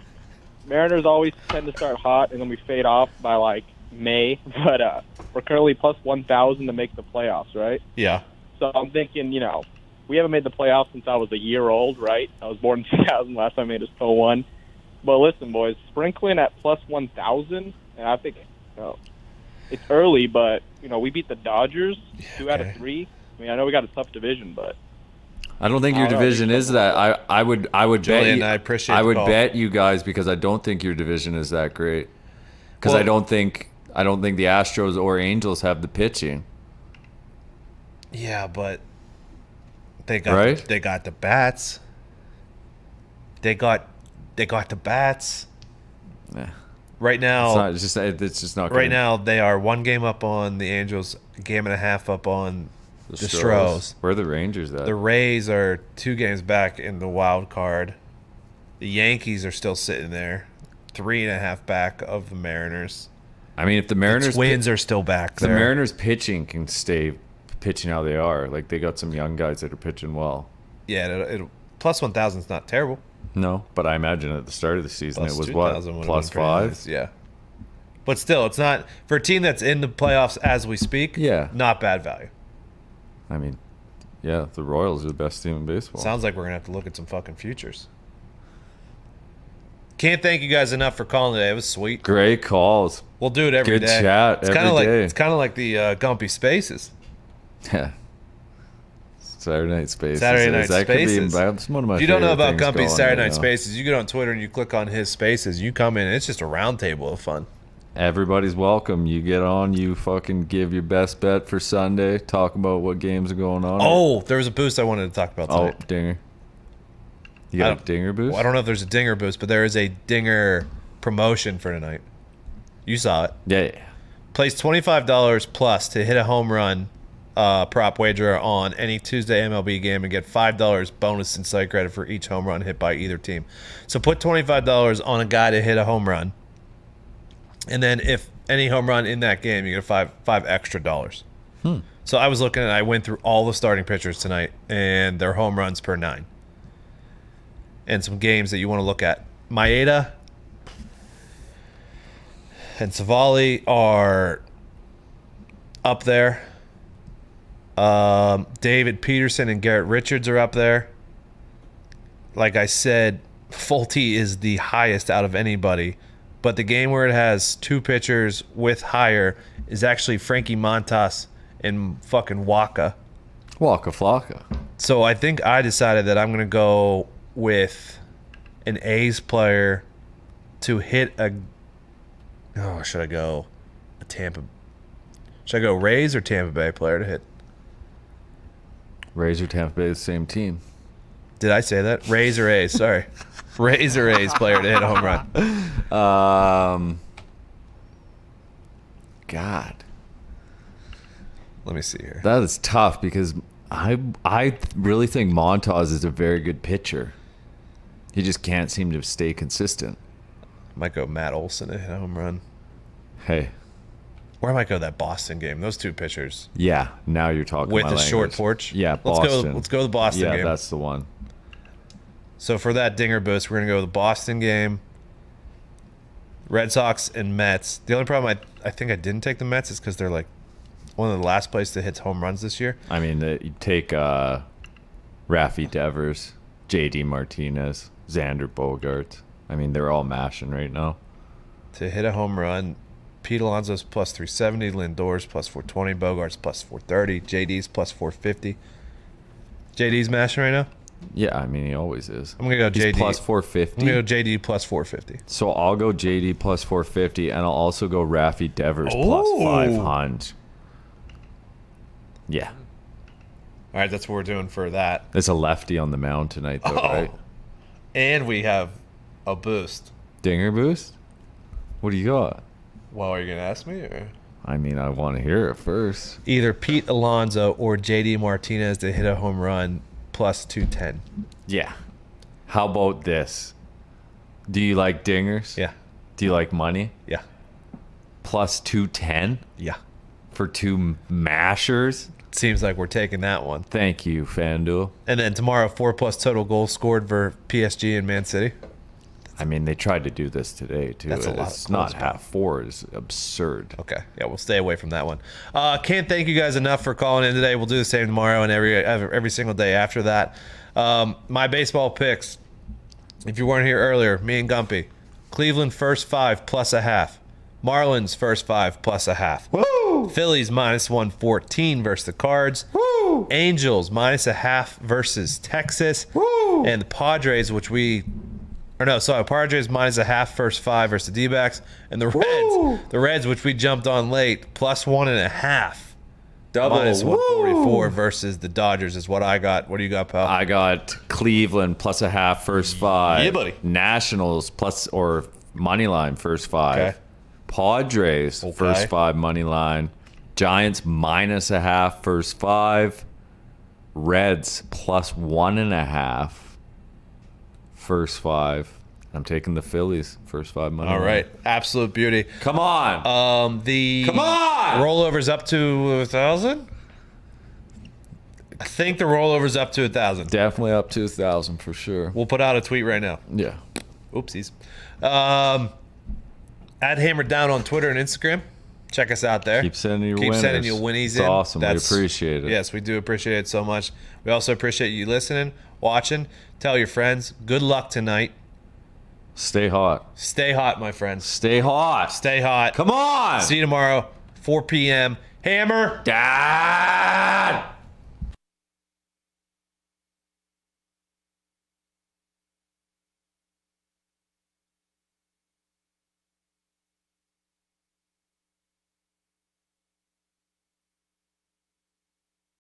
Mariners always tend to start hot and then we fade off by like May, but we're currently plus 1,000 to make the playoffs, right? Yeah. So I'm thinking, we haven't made the playoffs since I was a year old, right? I was born in 2000. Last time I made is 01. But listen, boys, sprinkling at plus 1,000, and I think it's early, but we beat the Dodgers 2 out of 3. I mean, I know we got a tough division, but I don't think your I don't know, division is that. I would bet Julian, you, I appreciate I the would call. bet you guys because I don't think your division is that great. Because I Well- don't think the Astros or Angels have the pitching. Yeah, but they got Right? they got the bats. They got the bats. Yeah. Right now, It's just not. right gonna- now they are 1 game up on the Angels, a game and a half up on the Stros. Where are the Rangers at? The Rays are 2 games back in the wild card. The Yankees are still sitting there, 3.5 back of the Mariners. I mean, if the Mariners The Twins are still back the there. Mariners pitching can stay pitching how they are. Like they got some young guys that are pitching well. Yeah, it'll plus 1,000 is not terrible. No, but I imagine at the start of the season Plus it was 2,000 what would've plus been pretty 5. nice, yeah. But still, it's not for a team that's in the playoffs as we speak. Yeah. Not bad value. I mean, yeah, the Royals are the best team in baseball. Sounds like we're gonna have to look at some fucking futures. Can't thank you guys enough for calling today. It was sweet. Great calls. We'll do it every Good day. chat It's every kind of like day. it's kind of like the Gumpy Spaces. Yeah. Saturday Night Spaces. Saturday Night that Spaces. Could be, that's one of my If you don't know favorite about things Gumpy's going Saturday right Night now. Spaces, you get on Twitter and you click on his spaces. You come in, and it's just a round table of fun. Everybody's welcome. You get on, you fucking give your best bet for Sunday, talk about what games are going on. Oh, there was a boost I wanted to talk about Oh, tonight. dinger. You I got a don't- dinger boost? Well, I don't know if there's a dinger boost, but there is a dinger promotion for tonight. You saw it. Yeah. Place $25 plus to hit a home run prop wager on any Tuesday MLB game and get $5 bonus in site credit for each home run hit by either team. So put $25 on a guy to hit a home run, and then if any home run in that game, you get five extra dollars. So I was looking and I went through all the starting pitchers tonight and their home runs per 9, and some games that you want to look at. Maeda and Savali are up there. David Peterson and Garrett Richards are up there. Like I said, Fulte is the highest out of anybody. But the game where it has 2 pitchers with higher is actually Frankie Montas and fucking Waka. Waka Flocka. So I think I decided that I'm going to go with an A's player to hit a... Oh, should I go a Tampa... Should I go Rays or Tampa Bay player to hit? Rays or Tampa Bay, the same team. Did I say that? Rays or A's? Sorry. Rays or A's player to hit a home run. God. Let me see here. That is tough because I really think Montas is a very good pitcher. He just can't seem to stay consistent. Might go Matt Olson to hit a home run. Hey. Or I might go that Boston game. Those two pitchers. Yeah, now you're talking with my the language. short porch. Yeah, Boston. Let's go the Boston game. Yeah, that's the one. So for that dinger boost, we're gonna go the Boston game. Red Sox and Mets. The only problem I think I didn't take the Mets is because they're like one of the last place that hits home runs this year. I mean, you take Raffy Devers, J.D. Martinez, Xander Bogaerts. I mean, they're all mashing right now. To hit a home run, Pete Alonso's plus 370, Lindor's plus 420, Bogart's plus 430, JD's plus 450. JD's mashing right now? Yeah, I mean, he always is. I'm going to go He's JD. plus 450. I'm going to go JD plus 450. So I'll go JD plus 450, and I'll also go Raffy Devers plus 500. Yeah. All right, that's what we're doing for that. It's a lefty on the mound tonight, though, right? And we have a boost. Dinger boost? What do you got? Well, are you going to ask me? Or? I mean, I want to hear it first. Either Pete Alonso or JD Martinez to hit a home run plus 210. Yeah. How about this? Do you like dingers? Yeah. Do you like money? Yeah. Plus 210? Yeah. For two mashers? Seems like we're taking that one. Thank you, FanDuel. And then tomorrow, 4+ total goals scored for PSG and Man City. I mean, they tried to do this today, too. That's a lot It's of not goals, half 4. It's absurd. Okay. Yeah, we'll stay away from that one. Can't thank you guys enough for calling in today. We'll do the same tomorrow and every single day after that. My baseball picks, if you weren't here earlier, me and Gumpy. Cleveland first 5 plus a half. Marlins first 5 plus a half. Woo! Phillies minus 114 versus the Cards. Woo! Angels minus a half versus Texas. Woo! And the Padres, Padres minus a half first 5 versus the D-backs. And the Reds, which we jumped on late, plus 1.5. Double. Minus 144 versus the Dodgers is what I got. What do you got, pal? I got Cleveland plus a half first 5. Yeah, buddy. Nationals plus or money line first 5. Okay. Padres first 5 money line. Giants minus a half first 5. Reds plus 1.5 first 5. I'm taking the Phillies first 5 money. All line. right, absolute beauty. Come on. Come on. Rollover's up to 1,000. I think the rollover's up to 1,000. Definitely up to 1,000 for sure. We'll put out a tweet right now. Yeah. Oopsies. At Hammer Dahn on Twitter and Instagram. Check us out there. Keep sending your winners. sending your winnies it's in. Awesome. We appreciate it. Yes, we do appreciate it so much. We also appreciate you listening, watching. Tell your friends. Good luck tonight. Stay hot. Stay hot, my friends. Stay hot. Stay hot. Come on. See you tomorrow, 4 p.m. Hammer Dahn.